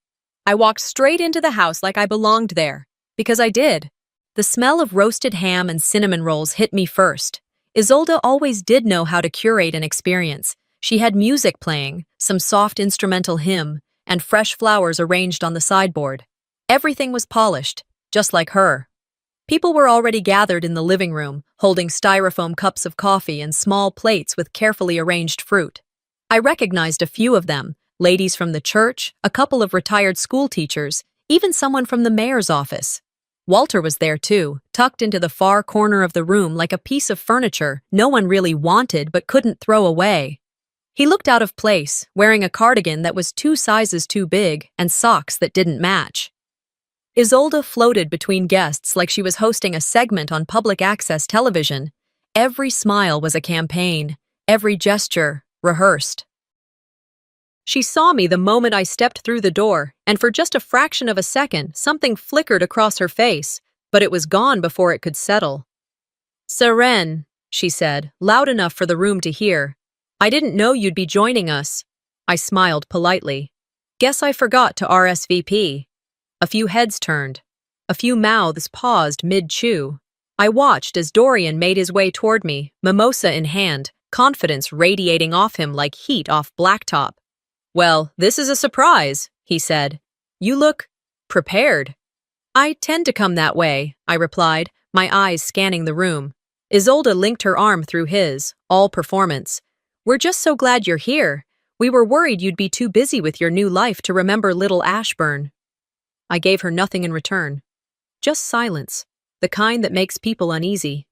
I walked straight into the house like I belonged there, because I did. The smell of roasted ham and cinnamon rolls hit me first. Isolde always did know how to curate an experience. She had music playing, some soft instrumental hymn, and fresh flowers arranged on the sideboard. Everything was polished, just like her. People were already gathered in the living room, holding styrofoam cups of coffee and small plates with carefully arranged fruit. I recognized a few of them, ladies from the church, a couple of retired school teachers, even someone from the mayor's office. Walter was there too, tucked into the far corner of the room like a piece of furniture no one really wanted but couldn't throw away. He looked out of place, wearing a cardigan that was 2 sizes too big and socks that didn't match. Isolde floated between guests like she was hosting a segment on public access television. Every smile was a campaign, every gesture rehearsed. She saw me the moment I stepped through the door, and for just a fraction of a second, something flickered across her face, but it was gone before it could settle. "Seren," she said, loud enough for the room to hear. "I didn't know you'd be joining us." I smiled politely. "Guess I forgot to RSVP." A few heads turned. A few mouths paused mid-chew. I watched as Dorian made his way toward me, mimosa in hand, confidence radiating off him like heat off blacktop. "Well, this is a surprise," he said. "You look prepared." "I tend to come that way," I replied, my eyes scanning the room. Isolde linked her arm through his, all performance. "We're just so glad you're here. We were worried you'd be too busy with your new life to remember little Ashburn." I gave her nothing in return. Just silence, the kind that makes people uneasy.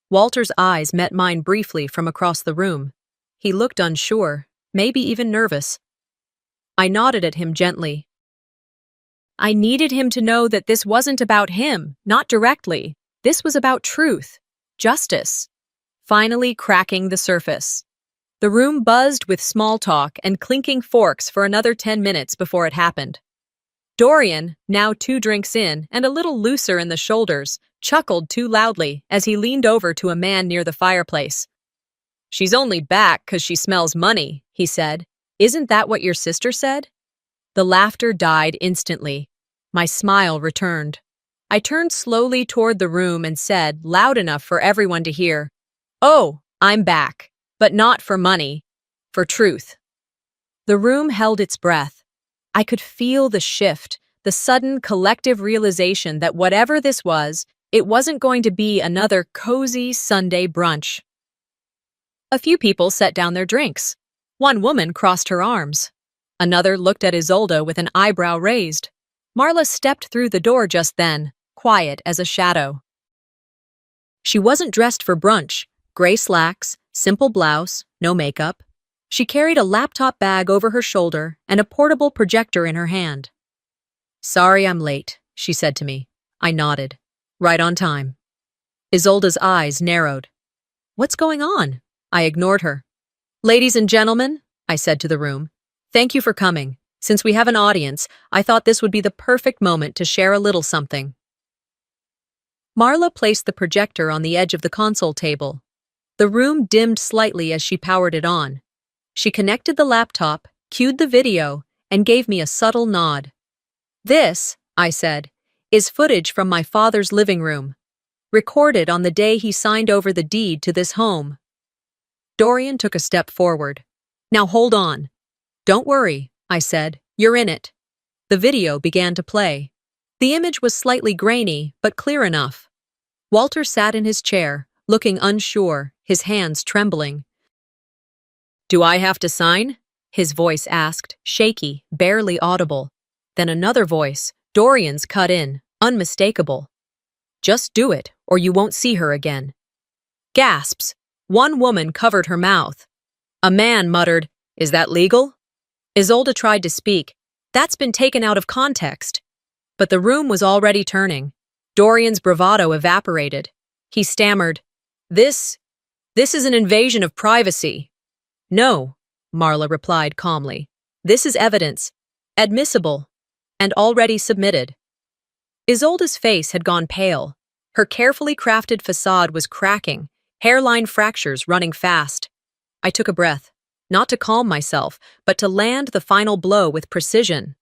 Walter's eyes met mine briefly from across the room. He looked unsure, maybe even nervous. I nodded at him gently. I needed him to know that this wasn't about him, not directly. This was about truth, justice, finally cracking the surface. The room buzzed with small talk and clinking forks for another 10 minutes before it happened. Dorian, now 2 drinks in and a little looser in the shoulders, chuckled too loudly as he leaned over to a man near the fireplace. "She's only back 'cause she smells money," he said. "Isn't that what your sister said?" The laughter died instantly. My smile returned. I turned slowly toward the room and said, loud enough for everyone to hear, "Oh, I'm back, but not for money, for truth." The room held its breath. I could feel the shift, the sudden collective realization that whatever this was, it wasn't going to be another cozy Sunday brunch. A few people set down their drinks. One woman crossed her arms. Another looked at Isolde with an eyebrow raised. Marla stepped through the door just then, quiet as a shadow. She wasn't dressed for brunch. Gray slacks, simple blouse, no makeup. She carried a laptop bag over her shoulder and a portable projector in her hand. "Sorry I'm late," she said to me. I nodded. "Right on time." Isolde's eyes narrowed. "What's going on?" I ignored her. "Ladies and gentlemen," I said to the room, "thank you for coming. Since we have an audience, I thought this would be the perfect moment to share a little something." Marla placed the projector on the edge of the console table. The room dimmed slightly as she powered it on. She connected the laptop, cued the video, and gave me a subtle nod. "This," I said, "is footage from my father's living room, recorded on the day he signed over the deed to this home." Dorian took a step forward. "Now hold on." "Don't worry," I said, "you're in it." The video began to play. The image was slightly grainy, but clear enough. Walter sat in his chair, looking unsure, his hands trembling. "Do I have to sign?" his voice asked, shaky, barely audible. Then another voice, Dorian's, cut in, unmistakable. "Just do it, or you won't see her again." Gasps. One woman covered her mouth. A man muttered, "Is that legal?" Isolde tried to speak. "That's been taken out of context." But the room was already turning. Dorian's bravado evaporated. He stammered, This is an invasion of privacy." "No," Marla replied calmly. "This is evidence. Admissible. And already submitted. Isolde's face had gone pale. Her carefully crafted facade was cracking, hairline fractures running fast. I took a breath, not to calm myself, but to land the final blow with precision.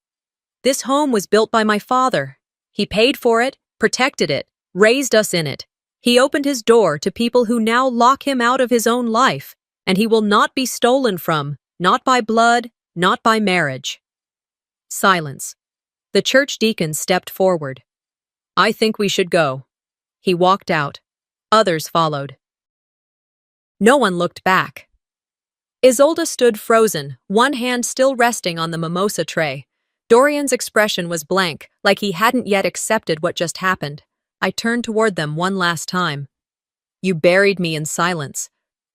This home was built by my father. He paid for it, protected it, raised us in it. He opened his door to people who now lock him out of his own life, and he will not be stolen from, not by blood, not by marriage. Silence. The church deacon stepped forward. I think we should go. He walked out. Others followed. No one looked back. Isolde stood frozen, one hand still resting on the mimosa tray. Dorian's expression was blank, like he hadn't yet accepted what just happened. I turned toward them one last time. You buried me in silence.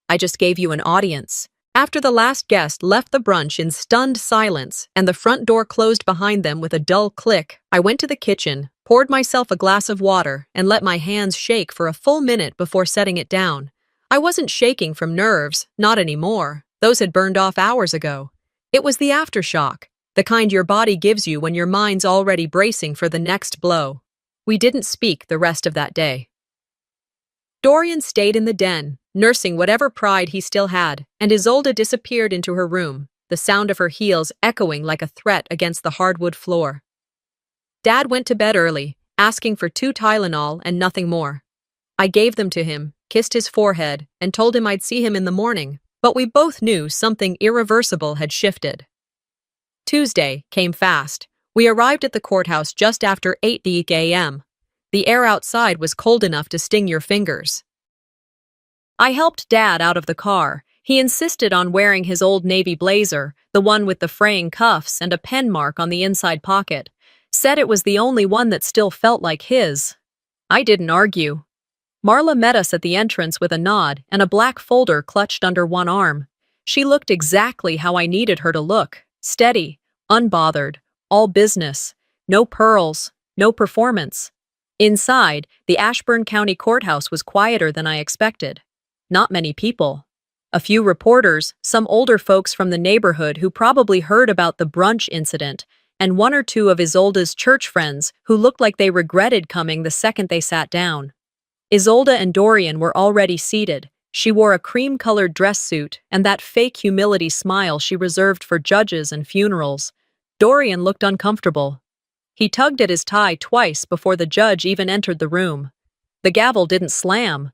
I just gave you an audience. After the last guest left the brunch in stunned silence and the front door closed behind them with a dull click, I went to the kitchen, poured myself a glass of water, and let my hands shake for a full minute before setting it down. I wasn't shaking from nerves, not anymore. Those had burned off hours ago. It was the aftershock, the kind your body gives you when your mind's already bracing for the next blow. We didn't speak the rest of that day. Dorian stayed in the den, nursing whatever pride he still had, and Isolde disappeared into her room, the sound of her heels echoing like a threat against the hardwood floor. Dad went to bed early, asking for 2 Tylenol and nothing more. I gave them to him, kissed his forehead, and told him I'd see him in the morning, but we both knew something irreversible had shifted. Tuesday came fast. We arrived at the courthouse just after 8 a.m. The air outside was cold enough to sting your fingers. I helped Dad out of the car. He insisted on wearing his old navy blazer, the one with the fraying cuffs and a pen mark on the inside pocket. Said it was the only one that still felt like his. I didn't argue. Marla met us at the entrance with a nod and a black folder clutched under one arm. She looked exactly how I needed her to look. Steady, unbothered, all business. No pearls, no performance. Inside, the Ashburn County Courthouse was quieter than I expected. Not many people. A few reporters, some older folks from the neighborhood who probably heard about the brunch incident, and 1 or 2 of Isolde's church friends who looked like they regretted coming the second they sat down. Isolde and Dorian were already seated. She wore a cream-colored dress suit and that fake humility smile she reserved for judges and funerals. Dorian looked uncomfortable. He tugged at his tie twice before the judge even entered the room. The gavel didn't slam.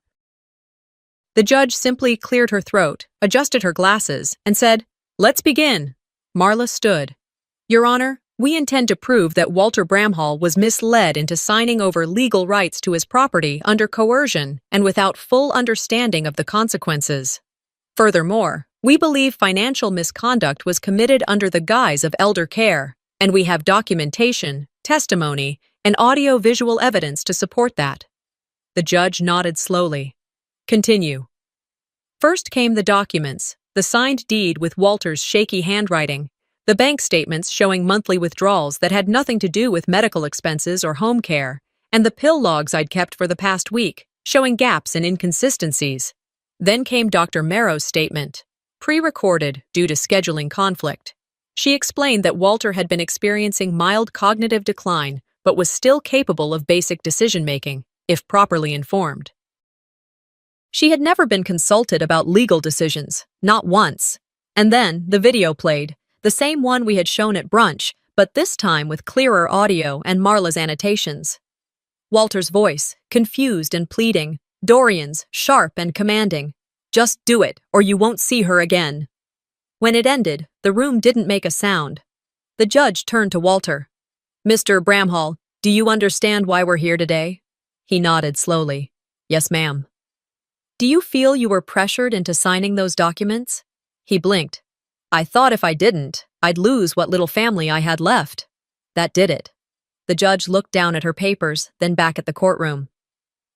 The judge simply cleared her throat, adjusted her glasses, and said, "Let's begin." Marla stood. "Your Honor, we intend to prove that Walter Bramhall was misled into signing over legal rights to his property under coercion and without full understanding of the consequences. Furthermore, we believe financial misconduct was committed under the guise of elder care, and we have documentation, testimony, and audio-visual evidence to support that." The judge nodded slowly. "Continue." First came the documents, the signed deed with Walter's shaky handwriting, the bank statements showing monthly withdrawals that had nothing to do with medical expenses or home care, and the pill logs I'd kept for the past week, showing gaps and inconsistencies. Then came Dr. Merrow's statement, pre-recorded due to scheduling conflict. She explained that Walter had been experiencing mild cognitive decline, but was still capable of basic decision-making, if properly informed. She had never been consulted about legal decisions, not once. And then the video played, the same one we had shown at brunch, but this time with clearer audio and Marla's annotations. Walter's voice, confused and pleading, Dorian's, sharp and commanding. "Just do it, or you won't see her again." When it ended, the room didn't make a sound. The judge turned to Walter. "Mr. Bramhall, do you understand why we're here today?" He nodded slowly. "Yes, ma'am." "Do you feel you were pressured into signing those documents?" He blinked. "I thought if I didn't, I'd lose what little family I had left." That did it. The judge looked down at her papers, then back at the courtroom.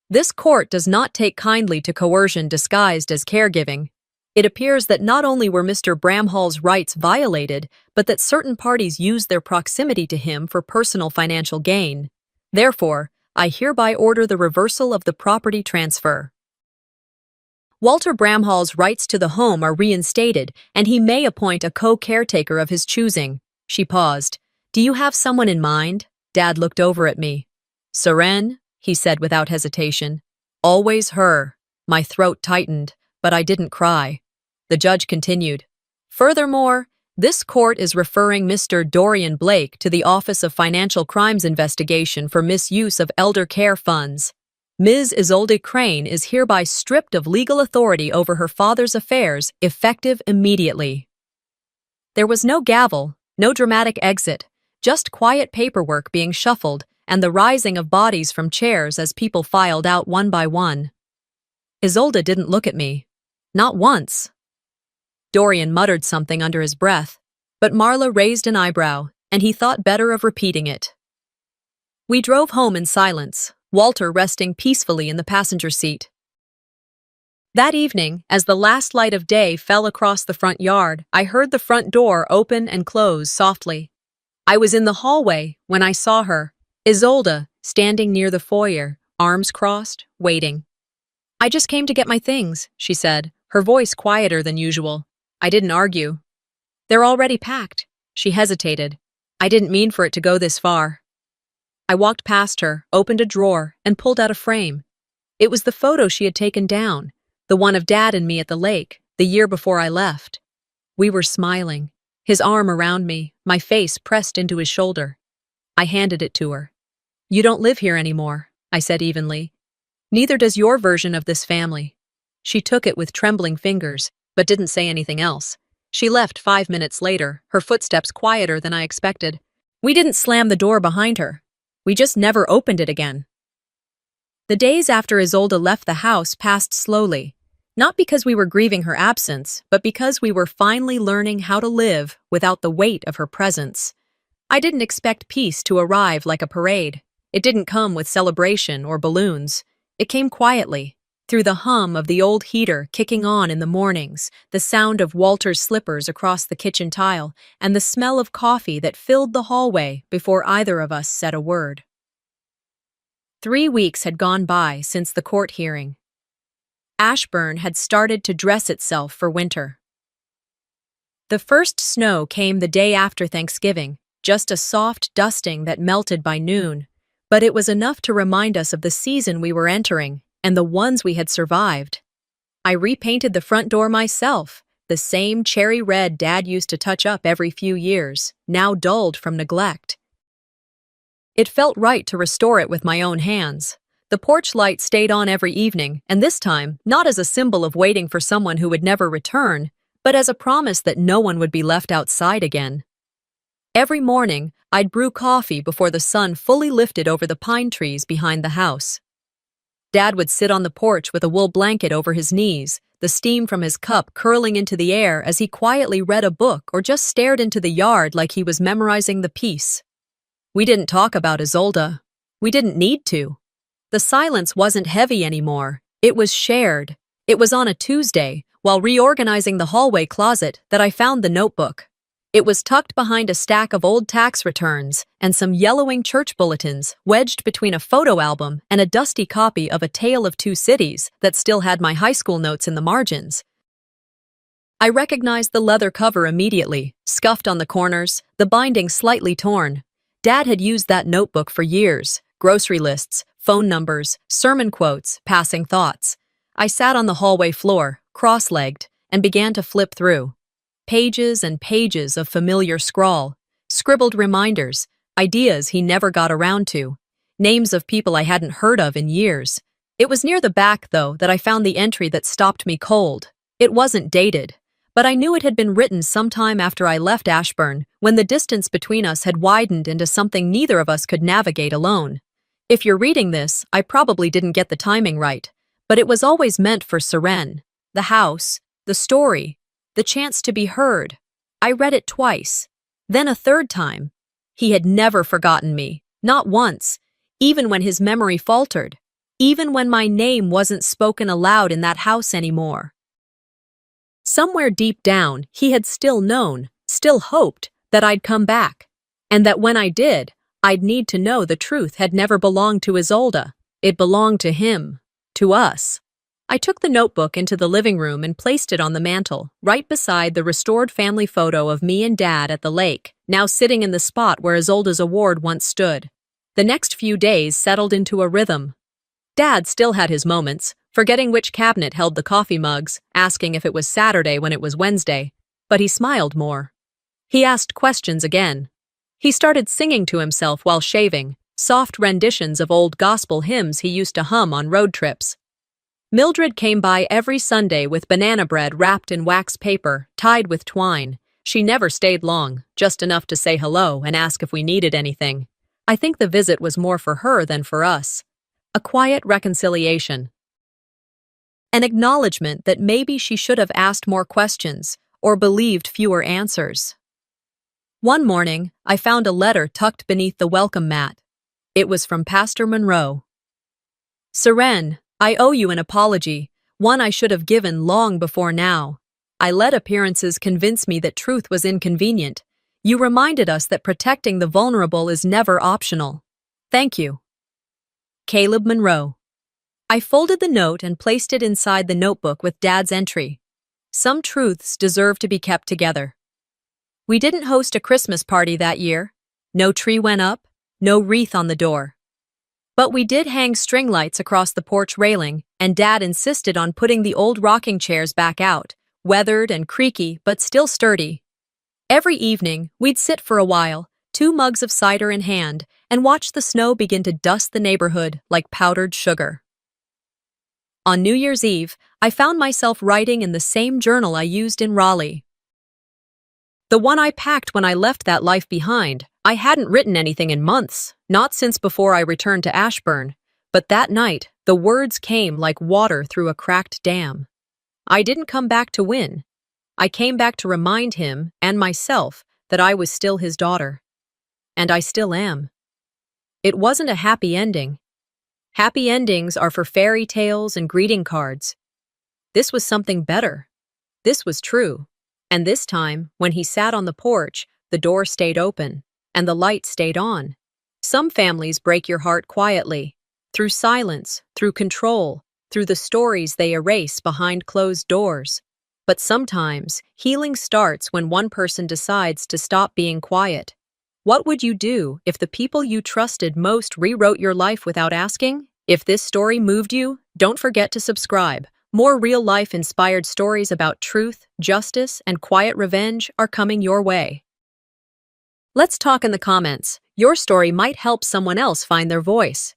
"This court does not take kindly to coercion disguised as caregiving. It appears that not only were Mr. Bramhall's rights violated, but that certain parties used their proximity to him for personal financial gain. Therefore, I hereby order the reversal of the property transfer. Walter Bramhall's rights to the home are reinstated, and he may appoint a co-caretaker of his choosing." She paused. Do you have someone in mind? Dad looked over at me. Seren, he said without hesitation. Always her. My throat tightened, but I didn't cry. The judge continued. Furthermore, this court is referring Mr. Dorian Blake to the Office of Financial Crimes Investigation for misuse of elder care funds. Ms. Isolde Crane is hereby stripped of legal authority over her father's affairs, effective immediately. There was no gavel, no dramatic exit, just quiet paperwork being shuffled and the rising of bodies from chairs as people filed out one by one. Isolde didn't look at me. Not once. Dorian muttered something under his breath, but Marla raised an eyebrow, and he thought better of repeating it. We drove home in silence, Walter resting peacefully in the passenger seat. That evening, as the last light of day fell across the front yard, I heard the front door open and close softly. I was in the hallway when I saw her, Isolde, standing near the foyer, arms crossed, waiting. I just came to get my things, she said, her voice quieter than usual. I didn't argue. They're already packed. She hesitated. I didn't mean for it to go this far. I walked past her, opened a drawer, and pulled out a frame. It was the photo she had taken down, the one of Dad and me at the lake, the year before I left. We were smiling, his arm around me, my face pressed into his shoulder. I handed it to her. You don't live here anymore, I said evenly. Neither does your version of this family. She took it with trembling fingers, but didn't say anything else. She left 5 minutes later, her footsteps quieter than I expected. We didn't slam the door behind her. We just never opened it again. The days after Isolde left the house passed slowly, not because we were grieving her absence, but because we were finally learning how to live without the weight of her presence. I didn't expect peace to arrive like a parade. It didn't come with celebration or balloons. It came quietly, through the hum of the old heater kicking on in the mornings, the sound of Walter's slippers across the kitchen tile, and the smell of coffee that filled the hallway before either of us said a word. 3 weeks had gone by since the court hearing. Ashburn had started to dress itself for winter. The first snow came the day after Thanksgiving, just a soft dusting that melted by noon, but it was enough to remind us of the season we were entering and the ones we had survived. I repainted the front door myself, the same cherry red Dad used to touch up every few years, now dulled from neglect. It felt right to restore it with my own hands. The porch light stayed on every evening, and this time, not as a symbol of waiting for someone who would never return, but as a promise that no one would be left outside again. Every morning, I'd brew coffee before the sun fully lifted over the pine trees behind the house. Dad would sit on the porch with a wool blanket over his knees, the steam from his cup curling into the air as he quietly read a book or just stared into the yard like he was memorizing the piece. We didn't talk about Isolde. We didn't need to. The silence wasn't heavy anymore. It was shared. It was on a Tuesday, while reorganizing the hallway closet, that I found the notebook. It was tucked behind a stack of old tax returns and some yellowing church bulletins wedged between a photo album and a dusty copy of A Tale of Two Cities that still had my high school notes in the margins. I recognized the leather cover immediately, scuffed on the corners, the binding slightly torn. Dad had used that notebook for years, grocery lists, phone numbers, sermon quotes, passing thoughts. I sat on the hallway floor, cross-legged, and began to flip through. Pages and pages of familiar scrawl, scribbled reminders, ideas he never got around to, names of people I hadn't heard of in years. It was near the back, though, that I found the entry that stopped me cold. It wasn't dated, but I knew it had been written sometime after I left Ashburn, when the distance between us had widened into something neither of us could navigate alone. If you're reading this, I probably didn't get the timing right, but it was always meant for Seren, the house, the story, the chance to be heard. I read it twice, then a third time. He had never forgotten me, not once, even when his memory faltered, even when my name wasn't spoken aloud in that house anymore. Somewhere deep down, he had still known, still hoped, that I'd come back, and that when I did, I'd need to know the truth had never belonged to Isolde. It belonged to him, to us. I took the notebook into the living room and placed it on the mantel, right beside the restored family photo of me and Dad at the lake, now sitting in the spot where Isolde's award once stood. The next few days settled into a rhythm. Dad still had his moments, forgetting which cabinet held the coffee mugs, asking if it was Saturday when it was Wednesday, but he smiled more. He asked questions again. He started singing to himself while shaving, soft renditions of old gospel hymns he used to hum on road trips. Mildred came by every Sunday with banana bread wrapped in wax paper, tied with twine. She never stayed long, just enough to say hello and ask if we needed anything. I think the visit was more for her than for us. A quiet reconciliation. An acknowledgement that maybe she should have asked more questions or believed fewer answers. One morning, I found a letter tucked beneath the welcome mat. It was from Pastor Monroe. Seren, I owe you an apology, one I should have given long before now. I let appearances convince me that truth was inconvenient. You reminded us that protecting the vulnerable is never optional. Thank you. Caleb Monroe. I folded the note and placed it inside the notebook with Dad's entry. Some truths deserve to be kept together. We didn't host a Christmas party that year. No tree went up, no wreath on the door. But we did hang string lights across the porch railing, and Dad insisted on putting the old rocking chairs back out, weathered and creaky but still sturdy. Every evening, we'd sit for a while, 2 mugs of cider in hand, and watch the snow begin to dust the neighborhood like powdered sugar. On New Year's Eve, I found myself writing in the same journal I used in Raleigh. The one I packed when I left that life behind. I hadn't written anything in months, not since before I returned to Ashburn, but that night, the words came like water through a cracked dam. I didn't come back to win. I came back to remind him and myself that I was still his daughter. And I still am. It wasn't a happy ending. Happy endings are for fairy tales and greeting cards. This was something better. This was true. And this time, when he sat on the porch, the door stayed open, and the light stayed on. Some families break your heart quietly, through silence, through control, through the stories they erase behind closed doors. But sometimes, healing starts when one person decides to stop being quiet. What would you do if the people you trusted most rewrote your life without asking? If this story moved you, don't forget to subscribe. More real-life inspired stories about truth, justice, and quiet revenge are coming your way. Let's talk in the comments. Your story might help someone else find their voice.